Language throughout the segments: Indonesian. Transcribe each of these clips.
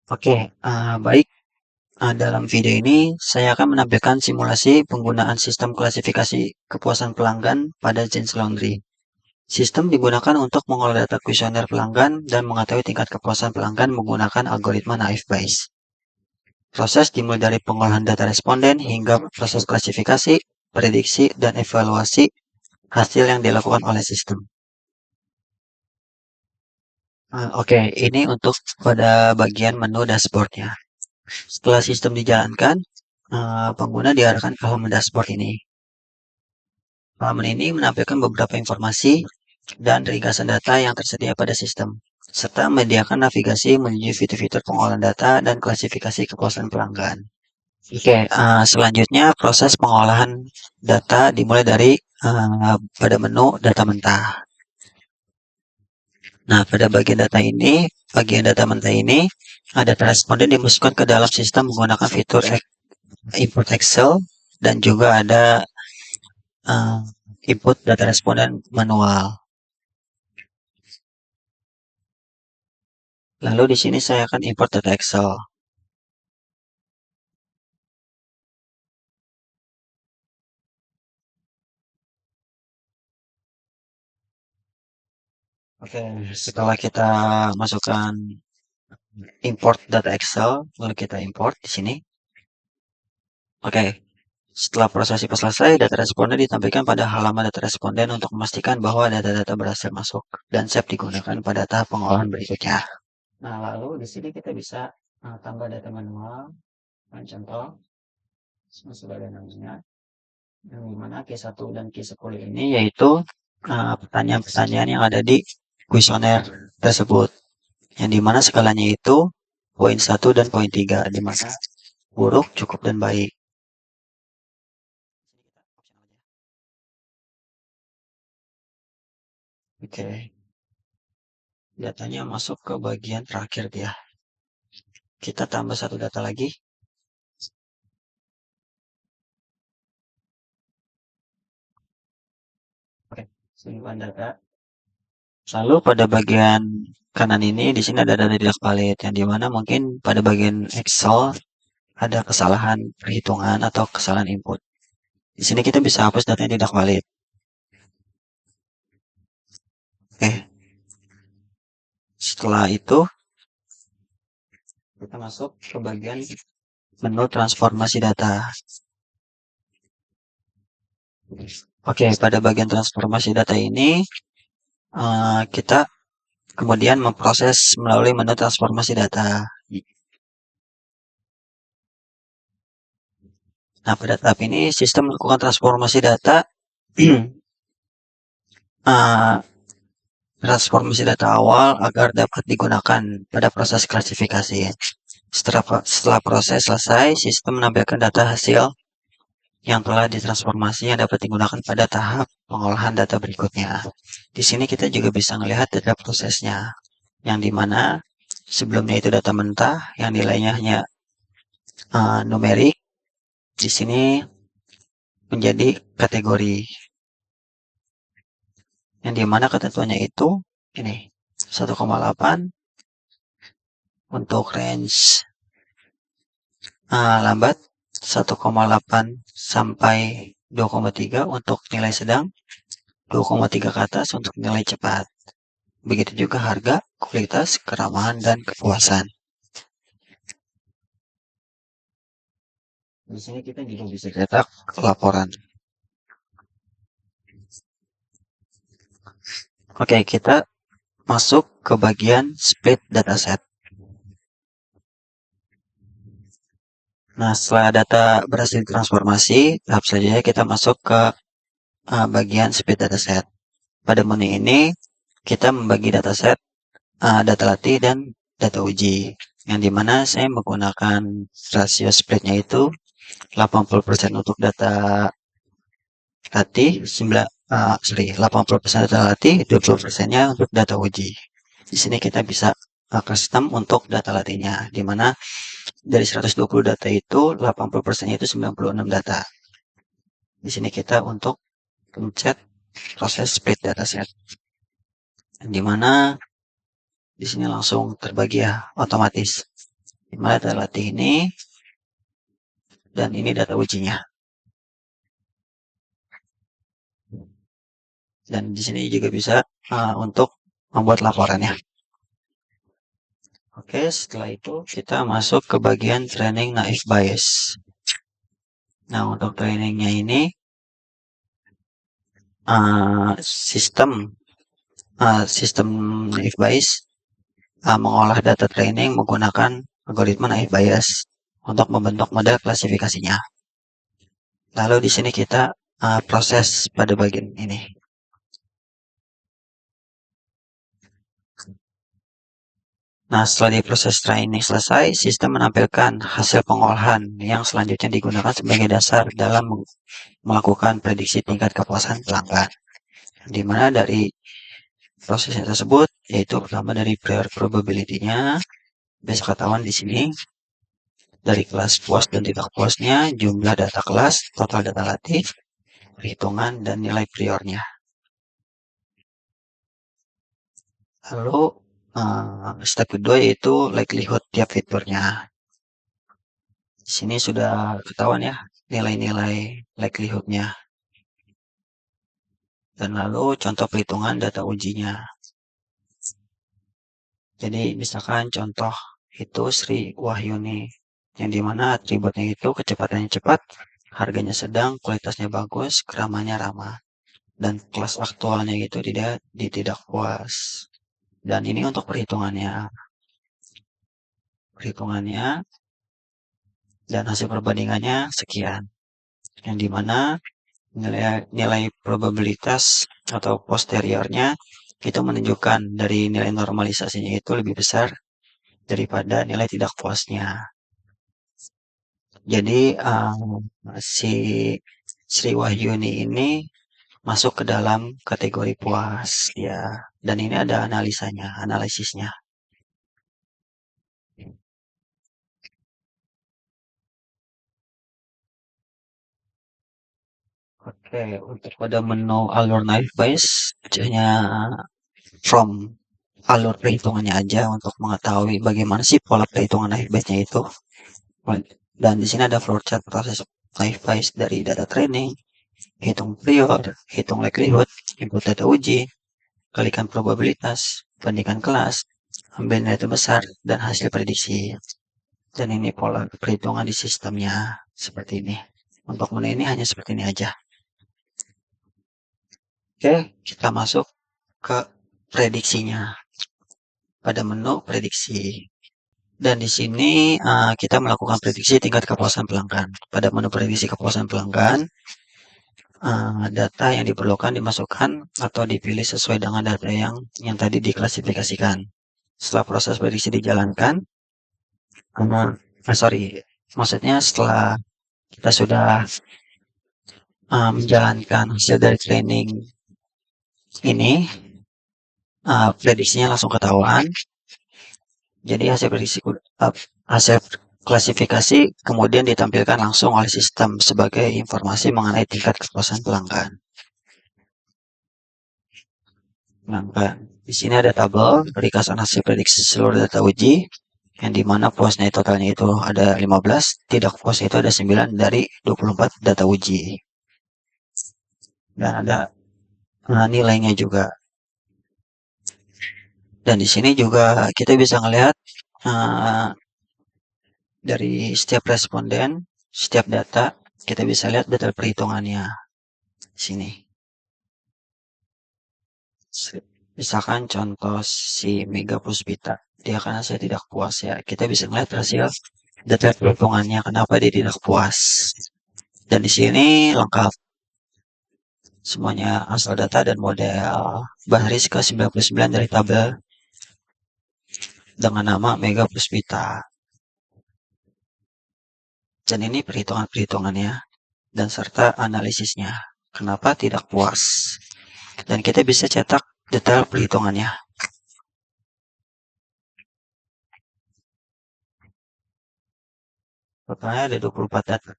Oke, baik. Dalam video ini saya akan menampilkan simulasi penggunaan sistem klasifikasi kepuasan pelanggan pada Jeans Laundry. Sistem digunakan untuk mengolah data kuesioner pelanggan dan mengetahui tingkat kepuasan pelanggan menggunakan algoritma Naive Bayes. Proses dimulai dari pengolahan data responden hingga proses klasifikasi, prediksi, dan evaluasi hasil yang dilakukan oleh sistem. Oke, ini untuk pada bagian menu dashboardnya. Setelah sistem dijalankan, pengguna diarahkan ke halaman dashboard ini. Halaman ini menampilkan beberapa informasi dan ringkasan data yang tersedia pada sistem, serta menyediakan navigasi menuju fitur-fitur pengolahan data dan klasifikasi kepuasan pelanggan. Oke, selanjutnya proses pengolahan data dimulai dari pada menu data mentah. Nah, pada bagian data mentah ini, data responden dimasukkan ke dalam sistem menggunakan fitur import Excel dan juga ada uh, input data responden manual. Lalu di sini saya akan import data Excel. Oke, setelah kita masukkan import data Excel, lalu kita import di sini. Oke, setelah proses itu selesai, data responden ditampilkan pada halaman data responden untuk memastikan bahwa data-data berhasil masuk dan siap digunakan pada tahap pengolahan berikutnya. Nah, lalu di sini kita bisa tambah data manual, contoh sebagai namanya, yang dimana Q1 dan Q10 ini yaitu pertanyaan-pertanyaan yang ada di kuesioner tersebut, yang dimana skalanya itu poin 1 dan poin 3, dimana buruk, cukup, dan baik. Oke, datanya masuk ke bagian terakhir dia. Kita tambah satu data lagi. Oke, simpan data. Lalu pada bagian kanan ini, di sini ada data tidak valid, yang dimana mungkin pada bagian Excel ada kesalahan perhitungan atau kesalahan input. Di sini kita bisa hapus data yang tidak valid. Oke, setelah itu kita masuk ke bagian menu transformasi data. Oke, pada bagian transformasi data ini kita kemudian memproses melalui menu transformasi data. Nah, pada tahap ini sistem melakukan transformasi data transformasi data awal agar dapat digunakan pada proses klasifikasi. Setelah proses selesai, sistem menampilkan data hasil yang telah ditransformasi yang dapat digunakan pada tahap pengolahan data berikutnya. Di sini kita juga bisa melihat data prosesnya, yang dimana sebelumnya itu data mentah yang nilainya hanya numerik. Di sini menjadi kategori, yang dimana ketentuannya itu ini 1,8 untuk range lambat, 1,8 sampai 2,3 untuk nilai sedang, 2,3 ke atas untuk nilai cepat. Begitu juga harga, kualitas, keramahan, dan kepuasan. Di sini kita juga bisa cetak laporan. Oke, kita masuk ke bagian split dataset. Nah, setelah data berhasil transformasi, tahap selanjutnya kita masuk ke bagian split dataset. Pada menu ini, kita membagi dataset, data latih, dan data uji. Yang dimana saya menggunakan rasio splitnya itu 80% untuk data latih, 80% data latih, 20%-nya untuk data uji. Di sini kita bisa custom untuk data latihnya, di mana dari 120 data itu 80%-nya itu 96 data. Di sini kita untuk pencet proses split dataset, di mana di sini langsung terbagi ya otomatis. Dimana data latih ini, dan ini data ujinya. Dan di sini juga bisa untuk membuat laporannya. Oke, setelah itu kita masuk ke bagian training naive Bayes. Nah, untuk trainingnya ini, sistem sistem naive Bayes mengolah data training menggunakan algoritma naive Bayes untuk membentuk model klasifikasinya. Lalu di sini kita proses pada bagian ini. Nah, setelah diproses training selesai, sistem menampilkan hasil pengolahan yang selanjutnya digunakan sebagai dasar dalam melakukan prediksi tingkat kepuasan pelanggan. Di mana dari prosesnya tersebut, yaitu pertama dari prior probability-nya, bisa ketahuan di sini dari kelas puas dan tidak puasnya, jumlah data kelas, total data latih, perhitungan, dan nilai priornya. Lalu, step kedua yaitu likelihood tiap fiturnya. Di sini sudah ketahuan ya nilai-nilai likelihoodnya. Dan lalu contoh perhitungan data ujinya. Jadi misalkan contoh itu Sri Wahyuni, yang dimana atributnya itu kecepatannya cepat, harganya sedang, kualitasnya bagus, keramanya ramah, dan kelas aktualnya itu tidak puas. Dan ini untuk perhitungannya dan hasil perbandingannya sekian, yang dimana nilai probabilitas atau posteriornya itu menunjukkan dari nilai normalisasinya itu lebih besar daripada nilai tidak puasnya. Jadi si Sri Wahyuni ini masuk ke dalam kategori puas ya. Dan ini ada analisisnya. Oke, untuk pada menu alur naive Bayes, hanya from alur perhitungannya aja untuk mengetahui bagaimana sih pola perhitungan naive Bayes-nya itu. Dan di sini ada flowchart proses naive Bayes dari data training, hitung prior, hitung likelihood, input data uji, kalikan probabilitas, bandingkan kelas, ambil nilai terbesar, dan hasil prediksi. Dan ini pola perhitungan di sistemnya seperti ini. Untuk menu ini hanya seperti ini aja. Oke, kita masuk ke prediksinya. Pada menu prediksi. Dan di sini kita melakukan prediksi tingkat kepuasan pelanggan. Pada menu prediksi kepuasan pelanggan, data yang diperlukan dimasukkan atau dipilih sesuai dengan data yang tadi diklasifikasikan. Setelah proses prediksi dijalankan, maksudnya setelah kita sudah menjalankan hasil dari training ini, prediksinya langsung ketahuan. Jadi hasil klasifikasi kemudian ditampilkan langsung oleh sistem sebagai informasi mengenai tingkat kepuasan pelanggan. Di sini ada tabel ringkasan hasil prediksi seluruh data uji, yang dimana puasnya totalnya itu ada 15, tidak puasnya itu ada 9 dari 24 data uji. Dan ada nilainya juga. Dan di sini juga kita bisa melihat dari setiap responden, setiap data, kita bisa lihat detail perhitungannya di sini. Misalkan contoh si Mega Puspita, dia karena saya tidak puas ya, kita bisa melihat hasil detail perhitungannya kenapa dia tidak puas. Dan di sini lengkap semuanya asal data dan model baris ke-99 dari tabel dengan nama Mega Puspita. Dan ini perhitungannya dan serta analisisnya. Kenapa tidak puas? Dan kita bisa cetak detail perhitungannya. Totalnya ada 24 data.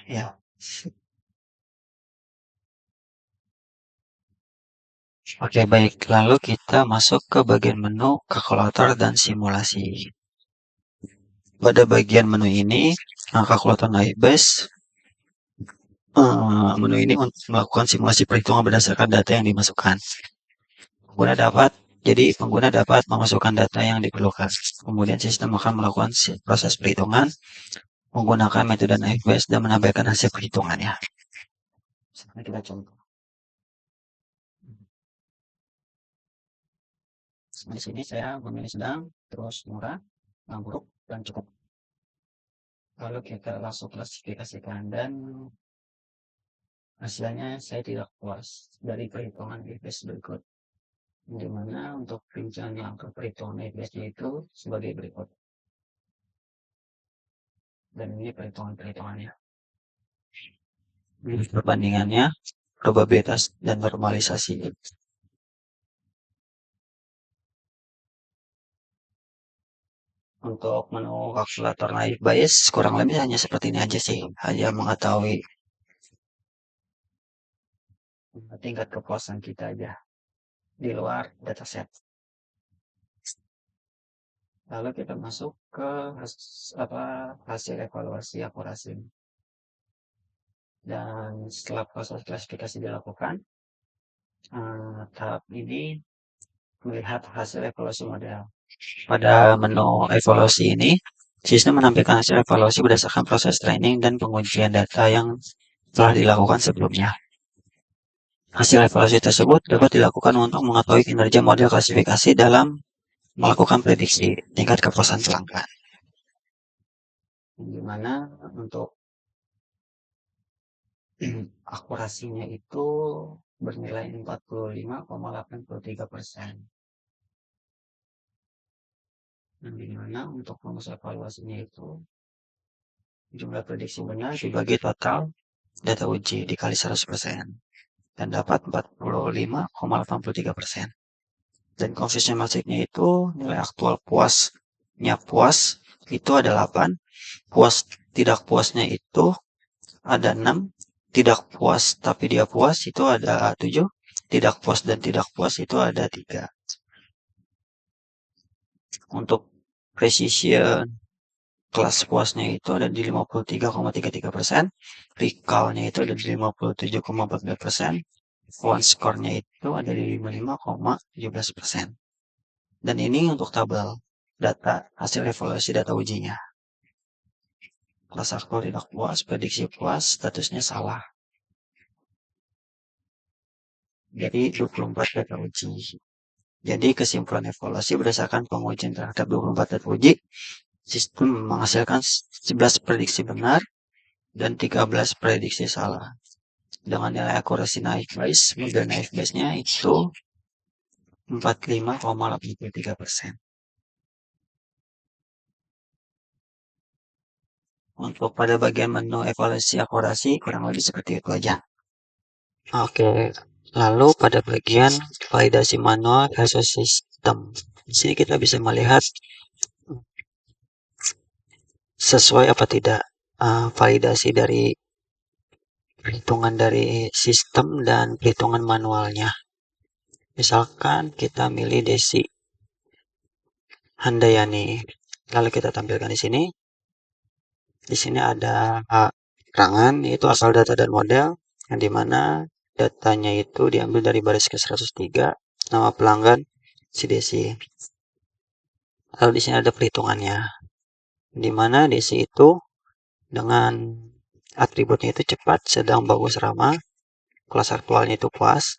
Ya. Oke, baik. Lalu kita masuk ke bagian menu kalkulator dan simulasi. pada bagian menu ini, kalkulator naik base, menu ini untuk melakukan simulasi perhitungan berdasarkan data yang dimasukkan. Pengguna dapat pengguna dapat memasukkan data yang diperlukan. Kemudian sistem akan melakukan proses perhitungan menggunakan metode naik base dan menampilkan hasil perhitungannya. Sekarang kita contoh. Di sini saya memilih sedang, terus murah, buruk, dan cukup. Lalu kita langsung klasifikasikan dan hasilnya saya tidak puas dari perhitungan EPS berikut. Di mana untuk rincian angka perhitungan EPS-nya itu sebagai berikut. Dan ini perhitungannya. Perbandingannya, probabilitas, dan normalisasi. Untuk menu kalkulator naik bias kurang lebih hanya seperti ini aja sih. Hanya mengetahui tingkat kepuasan kita aja di luar dataset. Lalu kita masuk ke hasil evaluasi akurasi. Dan setelah proses klasifikasi dilakukan, tahap ini melihat hasil evaluasi model. Pada menu evaluasi ini, sistem menampilkan hasil evaluasi berdasarkan proses training dan pengujian data yang telah dilakukan sebelumnya. Hasil evaluasi tersebut dapat dilakukan untuk mengetahui kinerja model klasifikasi dalam melakukan prediksi tingkat kepuasan pelanggan. Di mana untuk akurasinya itu bernilai 45,83%. Dan di mana untuk rumus evaluasinya itu jumlah prediksi benar dibagi total data uji dikali 100% dan dapat 45,83%. Dan koefisien masifnya itu nilai aktual puasnya puas itu ada 8, puas tidak puasnya itu ada 6, tidak puas tapi dia puas itu ada 7, tidak puas dan tidak puas itu ada 3. Untuk precision kelas puasnya itu ada di 53,33%, recallnya itu ada di 57,14%, one score-nya itu ada di 55,17%. Dan ini untuk tabel data hasil evaluasi data ujinya. Kelas aktual tidak puas, prediksi puas, statusnya salah. Jadi 24 data uji. Jadi kesimpulan evaluasi berdasarkan pengujian terhadap 24 data uji, sistem menghasilkan 11 prediksi benar dan 13 prediksi salah. Dengan nilai akurasi naik base, model naik base-nya itu 45,83%. Untuk pada bagian menu evaluasi akurasi kurang lebih seperti itu aja. Oke, lalu pada bagian validasi manual versus sistem. Di sini kita bisa melihat sesuai apa tidak validasi dari perhitungan dari sistem dan perhitungan manualnya. Misalkan kita milih Desi Handayani, lalu kita tampilkan di sini. Di sini ada keterangan yaitu asal data dan model, yang dimana datanya itu diambil dari baris ke-103, nama pelanggan si Desi. Lalu di sini ada perhitungannya, di mana Desi itu dengan atributnya itu cepat, sedang, bagus, ramah, kelas aktualnya itu puas,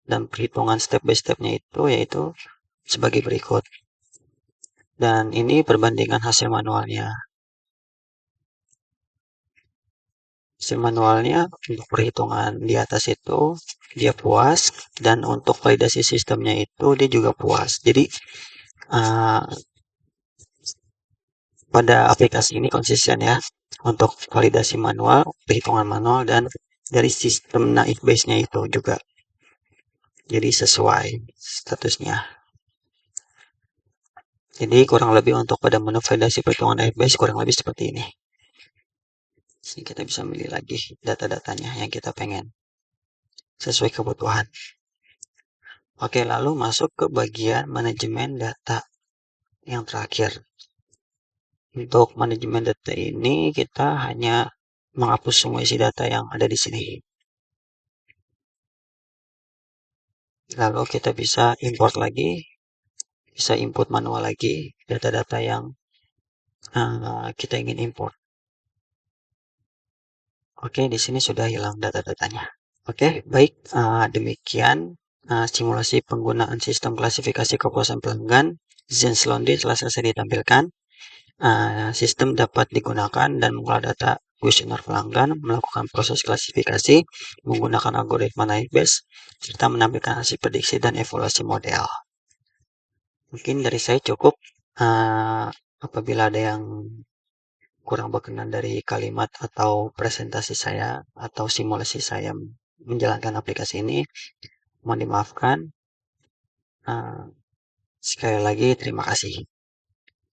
dan perhitungan step by stepnya itu yaitu sebagai berikut. Dan ini perbandingan hasil manualnya. Hasil manualnya untuk perhitungan di atas itu dia puas, dan untuk validasi sistemnya itu dia juga puas. Jadi pada aplikasi ini konsisten ya untuk validasi manual, perhitungan manual, dan dari sistem naik base-nya itu juga. Jadi sesuai statusnya. Jadi kurang lebih untuk pada menu validasi perhitungan naik base kurang lebih seperti ini. Sini kita bisa milih lagi data-datanya yang kita pengen sesuai kebutuhan. Oke, lalu masuk ke bagian manajemen data yang terakhir. Untuk manajemen data ini kita hanya menghapus semua isi data yang ada di sini. Lalu kita bisa import lagi, bisa input manual lagi data-data yang kita ingin import. Oke, di sini sudah hilang data-datanya. Oke, baik. Demikian simulasi penggunaan sistem klasifikasi kepuasan pelanggan Zenz Laundry telah selesai ditampilkan. Sistem dapat digunakan dan mengolah data kuesioner pelanggan, melakukan proses klasifikasi menggunakan algoritma naik Bayes, serta menampilkan hasil prediksi dan evaluasi model. Mungkin dari saya cukup. Apabila ada yang kurang berkenan dari kalimat atau presentasi saya atau simulasi saya menjalankan aplikasi ini, mohon dimaafkan. Sekali lagi terima kasih.